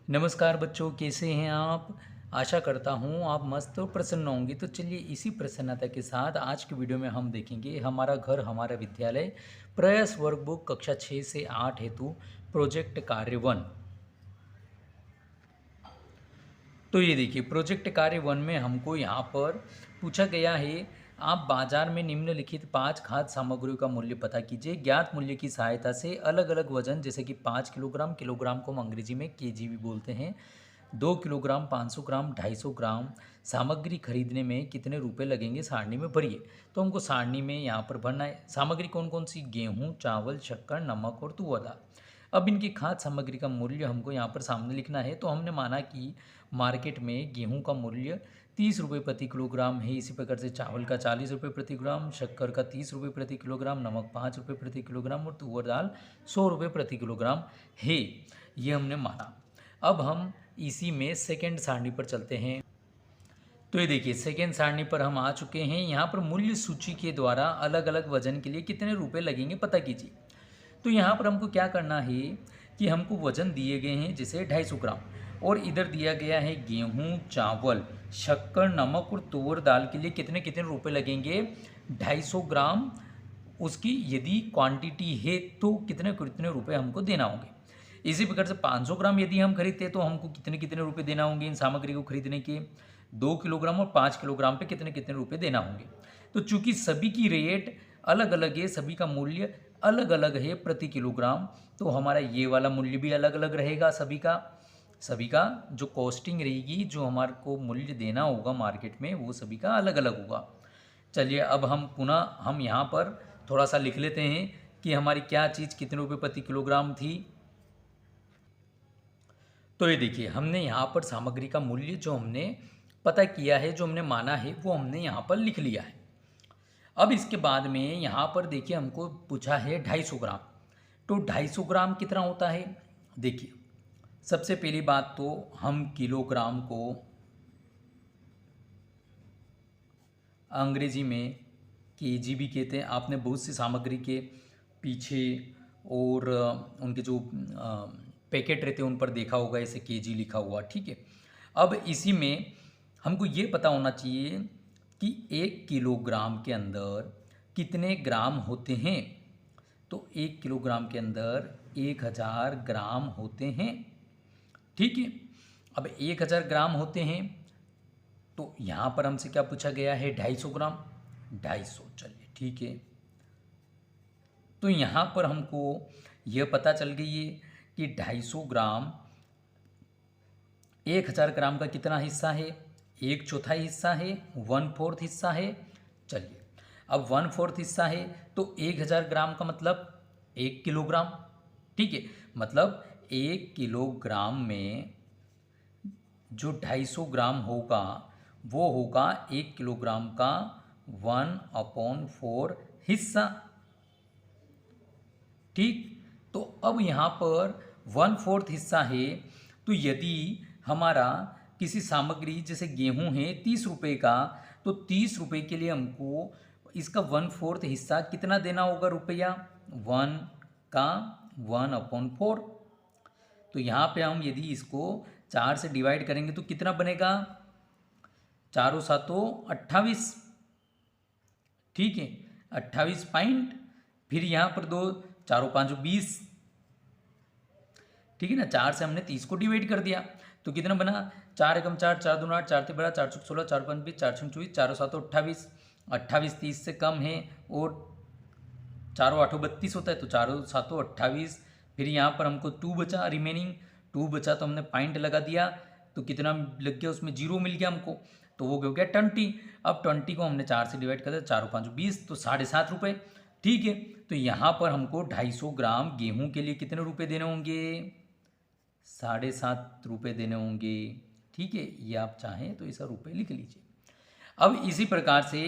नमस्कार बच्चों, कैसे हैं आप। आशा करता हूँ आप मस्त और प्रसन्न होंगे। तो चलिए इसी प्रसन्नता के साथ आज की वीडियो में हम देखेंगे हमारा घर हमारा विद्यालय प्रयास वर्कबुक कक्षा 6 से 8 हेतु प्रोजेक्ट कार्य 1। तो ये देखिए प्रोजेक्ट कार्य 1 में हमको यहाँ पर पूछा गया है, आप बाजार में निम्नलिखित 5 खाद्य सामग्रियों का मूल्य पता कीजिए। ज्ञात मूल्य की सहायता से अलग अलग वजन जैसे कि 5 किलोग्राम, किलोग्राम को हम अंग्रेजी में केजी भी बोलते हैं, 2 किलोग्राम, 500 ग्राम, 250 ग्राम सामग्री खरीदने में कितने रुपए लगेंगे सारणी में भरिए। तो हमको सारणी में यहाँ पर भरना है। सामग्री कौन कौन सी? गेहूँ, चावल, शक्कर, नमक और तुअर दाल। अब इनकी खाद्य सामग्री का मूल्य हमको यहाँ पर सामने लिखना है। तो हमने माना कि मार्केट में गेहूं का मूल्य 30 रुपये प्रति किलोग्राम है। इसी प्रकार से चावल का 40 रुपये प्रति ग्राम, शक्कर का 30 रुपये प्रति किलोग्राम, नमक 5 रुपये प्रति किलोग्राम और तुअर दाल 100 रुपये प्रति किलोग्राम है। ये हमने माना। अब हम इसी में सेकेंड सारणी पर चलते हैं। तो ये देखिए सेकेंड सारणी पर हम आ चुके हैं। यहाँ पर मूल्य सूची के द्वारा अलग अलग वजन के लिए कितने रुपए लगेंगे पता कीजिए। तो यहाँ पर हमको क्या करना है कि हमको वजन दिए गए हैं जैसे 250 ग्राम और इधर दिया गया है गेहूँ, चावल, शक्कर, नमक और तुअर दाल के लिए कितने कितने रुपए लगेंगे। 250 ग्राम उसकी यदि क्वांटिटी है तो कितने कितने रुपए हमको देना होंगे। इसी प्रकार से 500 ग्राम यदि हम खरीदते हैं तो हमको कितने कितने रुपए देना होंगे इन सामग्री को खरीदने के। 2 किलोग्राम और 5 किलोग्राम पे कितने कितने रुपए देना होंगे। तो चूंकि सभी की रेट अलग अलग है, सभी का मूल्य अलग अलग है प्रति किलोग्राम, तो हमारा ये वाला मूल्य भी अलग अलग रहेगा। सभी का जो कॉस्टिंग रहेगी, जो हमारे को मूल्य देना होगा मार्केट में, वो सभी का अलग अलग होगा। चलिए अब हम यहाँ पर थोड़ा सा लिख लेते हैं कि हमारी क्या चीज़ कितने रुपए प्रति किलोग्राम थी। तो ये देखिए हमने यहाँ पर सामग्री का मूल्य जो हमने पता किया है, जो हमने माना है, वो हमने यहाँ पर लिख लिया है। अब इसके बाद में यहाँ पर देखिए हमको पूछा है 250 ग्राम। तो 250 ग्राम कितना होता है? देखिए सबसे पहली बात तो हम किलोग्राम को अंग्रेजी में केजी भी कहते हैं। आपने बहुत सी सामग्री के पीछे और उनके जो पैकेट रहते हैं उन पर देखा होगा ऐसे केजी लिखा हुआ, ठीक है। अब इसी में हमको ये पता होना चाहिए कि 1 किलोग्राम के अंदर कितने ग्राम होते हैं। तो 1 किलोग्राम के अंदर 1000 ग्राम होते हैं, ठीक है। अब 1000 ग्राम होते हैं तो यहाँ पर हमसे क्या पूछा गया है? 250 ग्राम। 250, चलिए ठीक है। तो यहाँ पर हमको यह पता चल गई है कि 250 ग्राम 1000 ग्राम का कितना हिस्सा है? 1/4 हिस्सा है, 1/4 हिस्सा है। चलिए अब 1/4 हिस्सा है तो 1000 ग्राम का मतलब 1 किलोग्राम, ठीक है। मतलब 1 किलोग्राम में जो 250 ग्राम होगा वो होगा 1 किलोग्राम का 1/4 हिस्सा, ठीक। तो अब यहाँ पर 1/4 हिस्सा है। तो यदि हमारा किसी सामग्री जैसे गेहूं है 30 रुपये का, तो 30 रुपये के लिए हमको इसका 1/4 हिस्सा कितना देना होगा रुपया? 1 का 1/4। तो यहाँ पे हम यदि इसको 4 से डिवाइड करेंगे तो कितना बनेगा? 4 7 28, ठीक है। 28 पॉइंट, फिर यहाँ पर 2 4 5 20, ठीक है ना। 4 से हमने 30 को डिवाइड कर दिया तो कितना बना? 4 एकम 4, 4 दूना 8, 4 3 12, 4 4 16, 4 5 20, 4 6 24, 4 7 28। 28 30 से कम है और 4 8 32 होता है, तो 4 7 28। फिर यहाँ पर हमको 2 बचा, रिमेनिंग 2 बचा तो हमने पॉइंट लगा दिया तो कितना लग गया? उसमें 0 मिल गया हमको, तो वो हो गया 20। अब 20 को हमने 4 से डिवाइड कर दिया, 4 5 20, तो 7.5 रुपये, ठीक है। तो यहाँ पर हमको 250 ग्राम गेहूं के लिए कितने रुपए देने होंगे? 7.5 रुपये देने होंगे, ठीक है। ये आप चाहें तो ऐसा रुपये लिख लीजिए। अब इसी प्रकार से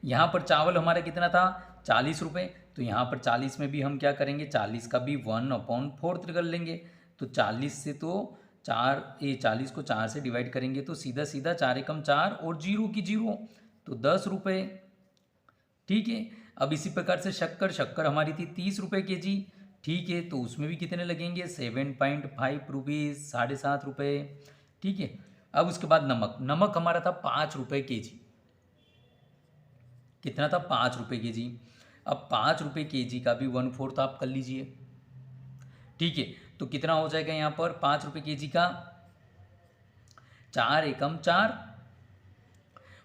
यहाँ पर चावल हमारा कितना था? 40 रुपये। तो यहाँ पर 40 में भी हम क्या करेंगे? 40 का भी 1/4 कर लेंगे। तो 40 से तो 40 को 4 से डिवाइड करेंगे तो सीधा सीधा 4 एकम 4 और 0 की 0, तो 10 रुपये, ठीक है। अब इसी प्रकार से शक्कर हमारी थी 30 रुपये केजी, ठीक है, तो उसमें भी कितने लगेंगे 7.5 रुपीज़, 7.5 रुपये। ठीक है, अब उसके बाद नमक, नमक हमारा था 5 रुपये के जी। कितना था 5 रुपये के जी। अब 5 रुपये के जी का भी 1/4 आप कर लीजिए। ठीक है, तो कितना हो जाएगा यहाँ पर 5 रुपये के जी का, 4 एकम 4,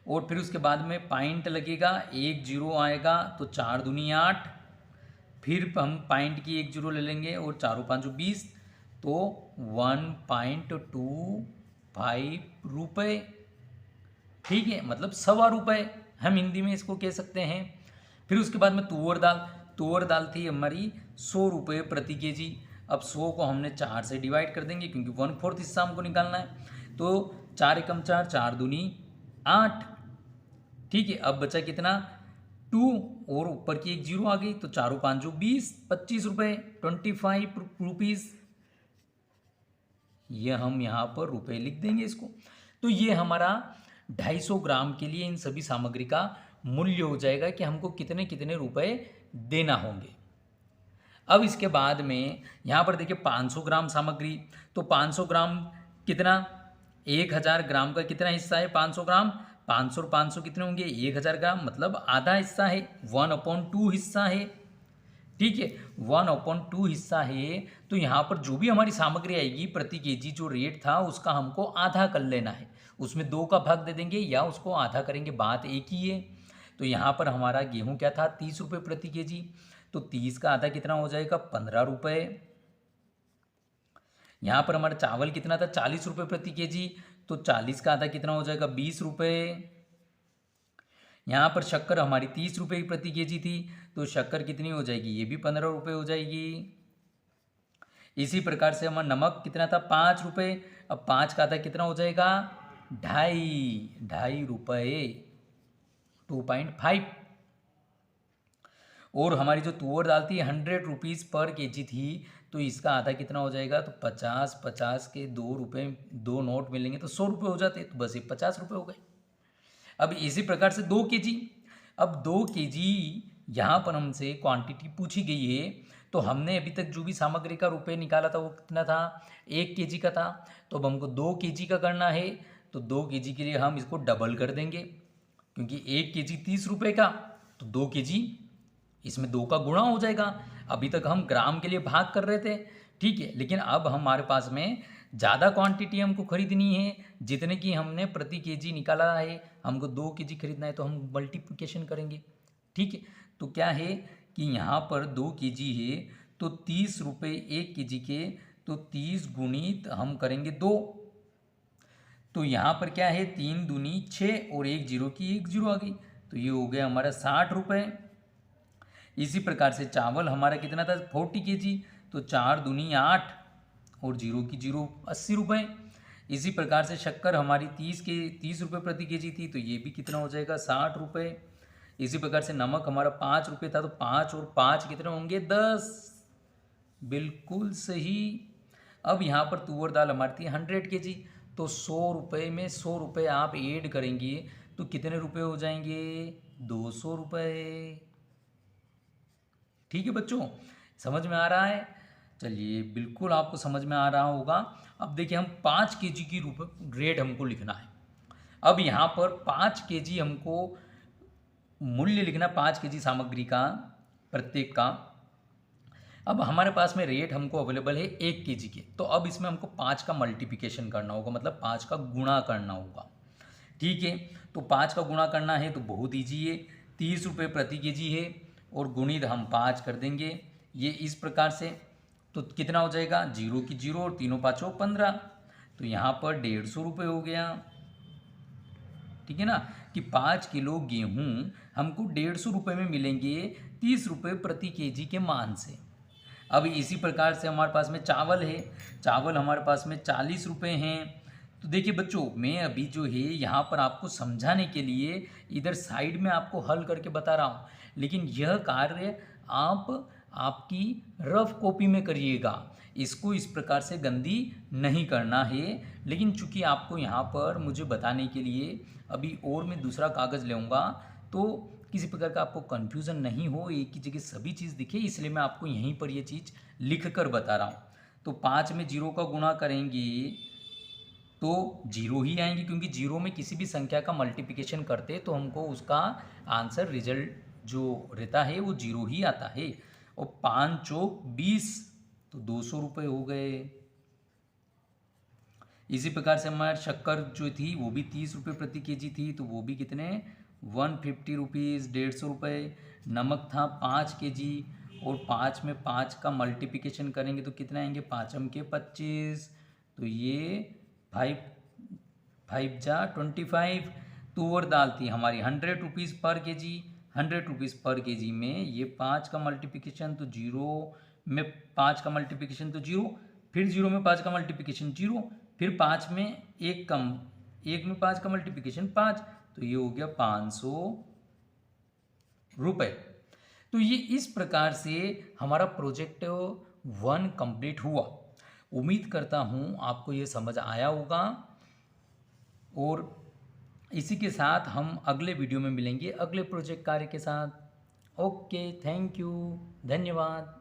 और फिर उसके बाद में पॉइंट लगेगा, 1 जीरो आएगा तो 4 दूनी 8, फिर हम पॉइंट की 1 जीरो ले लेंगे और 4 5 20, तो 1.25 रुपये। ठीक है, मतलब 1.25 रुपये हम हिंदी में इसको कह सकते हैं। फिर उसके बाद में तुअर दाल, तुअर दाल थी हमारी 100 रुपये प्रति के जी। अब 100 को हमने 4 से डिवाइड कर देंगे क्योंकि 1/4 हिस्सा हमको निकालना है, तो 4 एकम 4, 4 दूनी 8। ठीक है, अब बचा कितना 2 और ऊपर की 1 जीरो आ गई, तो 4 5 20, 25 रुपये, 25 रुपीज़। ये हम यहाँ पर रुपए लिख देंगे इसको। तो ये हमारा 250 ग्राम के लिए इन सभी सामग्री का मूल्य हो जाएगा कि हमको कितने कितने रुपए देना होंगे। अब इसके बाद में यहाँ पर देखिए 500 ग्राम सामग्री, तो 500 ग्राम कितना, 1000 ग्राम का कितना हिस्सा है 500 ग्राम, 500 और 500 कितने होंगे 1000 ग्राम, मतलब आधा हिस्सा है, 1/2 हिस्सा है। ठीक है, 1/2 हिस्सा है, तो यहाँ पर जो भी हमारी सामग्री आएगी प्रति केजी जो रेट था उसका हमको आधा कर लेना है, उसमें 2 का भाग दे देंगे या उसको आधा करेंगे, बात एक ही है। तो यहाँ पर हमारा गेहूं क्या था 30 रुपये प्रति केजी, तो 30 का आधा कितना हो जाएगा 15 रुपये। यहाँ पर हमारा चावल कितना था 40 रुपये प्रति केजी, तो 40 का आधा कितना हो जाएगा 20 रुपये। यहाँ पर शक्कर हमारी 30 रुपये प्रति केजी थी, तो शक्कर कितनी हो जाएगी, ये भी 15 रुपये हो जाएगी। इसी प्रकार से हमारा नमक कितना था 5 रुपये, अब 5 का आधा कितना हो जाएगा 2.5 रुपये, 2.5। और हमारी जो तुअर दाल थी 100 रुपीज़ पर केजी थी, तो इसका आधा कितना हो जाएगा, तो 50 के 2 रुपये, 2 नोट मिलेंगे तो 100 रुपये हो जाते, तो बस ये 50 रुपये हो गए। अब इसी प्रकार से 2 केजी, अब 2 केजी यहाँ पर हमसे क्वांटिटी पूछी गई है, तो हमने अभी तक जो भी सामग्री का रुपये निकाला था वो कितना था 1 केजी का था, तो अब हमको 2 केजी का करना है, तो 2 केजी के लिए हम इसको डबल कर देंगे, क्योंकि 1 केजी 30 रुपये का, तो 2 केजी इसमें 2 का गुणा हो जाएगा। अभी तक हम ग्राम के लिए भाग कर रहे थे, ठीक है, लेकिन अब हमारे पास में ज़्यादा क्वांटिटी हमको खरीदनी है, जितने की हमने प्रति केजी निकाला है हमको 2 केजी खरीदना है, तो हम मल्टीप्लिकेशन करेंगे। ठीक है, तो क्या है कि यहाँ पर 2 केजी है, तो 30 रुपये 1 केजी के, तो 30 गुणित हम करेंगे 2, तो यहाँ पर क्या है 3 दूनी 6 और 1 जीरो की 1 जीरो आ गई, तो ये हो गया हमारा 60 रुपये। इसी प्रकार से चावल हमारा कितना था 40 केजी, तो 4 दूनी 8 और 0 की 0 80 रुपये। इसी प्रकार से शक्कर हमारी 30 रुपये प्रति केजी थी, तो ये भी कितना हो जाएगा 60 रुपये। इसी प्रकार से नमक हमारा 5 रुपये था, तो 5 और 5 कितने होंगे 10, बिल्कुल सही। अब यहाँ पर तुअर दाल हमारी थी 100 केजी, तो 100 रुपये में 100 रुपये आप ऐड करेंगे तो कितने रुपए हो जाएंगे 200 रुपये। ठीक है बच्चों, समझ में आ रहा है? चलिए, बिल्कुल आपको समझ में आ रहा होगा। अब देखिए, हम 5 केजी की रेट हमको लिखना है। अब यहाँ पर 5 केजी हमको मूल्य लिखना, 5 केजी सामग्री का प्रत्येक का। अब हमारे पास में रेट हमको अवेलेबल है 1 केजी के, तो अब इसमें हमको 5 का मल्टीप्लिकेशन करना होगा, मतलब 5 का गुणा करना होगा। ठीक है, तो 5 का गुणा करना है तो बहुत ईजी है, 30 रुपये प्रति केजी है और गुणित हम 5 कर देंगे, ये इस प्रकार से। तो कितना हो जाएगा 0 की 0 और 3 5 15, तो यहाँ पर 150 रुपये हो गया। ठीक है ना, कि 5 किलो गेहूँ हमको 150 रुपये में मिलेंगे 30 रुपये प्रति केजी के मान से। अब इसी प्रकार से हमारे पास में चावल है, चावल हमारे पास में 40 रुपये हैं। तो देखिए बच्चों, मैं अभी जो है यहाँ पर आपको समझाने के लिए इधर साइड में आपको हल करके बता रहा हूँ, लेकिन यह कार्य आप आपकी रफ कॉपी में करिएगा, इसको इस प्रकार से गंदी नहीं करना है। लेकिन चूंकि आपको यहाँ पर मुझे बताने के लिए अभी और मैं दूसरा कागज़ लेऊँगा, तो किसी प्रकार का आपको कन्फ्यूज़न नहीं हो, एक ही जगह सभी चीज़ दिखे, इसलिए मैं आपको यहीं पर ये चीज़ लिख कर बता रहा हूँ। तो 5 में 0 का गुणा करेंगे तो 0 ही आएंगे, क्योंकि 0 में किसी भी संख्या का मल्टीप्लिकेशन करते तो हमको उसका आंसर रिजल्ट जो रहता है वो 0 ही आता है। और 5 चौक 20, तो 200 रुपये हो गए। इसी प्रकार से हमारे शक्कर जो थी वो भी 30 रुपये प्रति केजी थी, तो वो भी कितने 150 रुपीज़, 150 रुपये। नमक था 5 केजी, और 5 में 5 का मल्टीप्लिकेशन करेंगे तो कितना आएंगे, 5 के 25, तो ये 5 5 जा 25। तुअर दाल थी हमारी 100 रुपीज़ पर केजी, 100 रुपीज़ पर केजी में ये 5 का मल्टीप्लिकेशन तो 0 में 5 का मल्टीप्लिकेशन तो 0, फिर 0 में 5 का मल्टीप्लिकेशन 0, फिर 5 में 1 कम, 1 में 5 का मल्टीप्लिकेशन 5, तो ये हो गया 500 रुपये। तो ये इस प्रकार से हमारा प्रोजेक्ट 1 कंप्लीट हुआ। उम्मीद करता हूँ आपको ये समझ आया होगा, और इसी के साथ हम अगले वीडियो में मिलेंगे अगले प्रोजेक्ट कार्य के साथ। ओके, थैंक यू, धन्यवाद।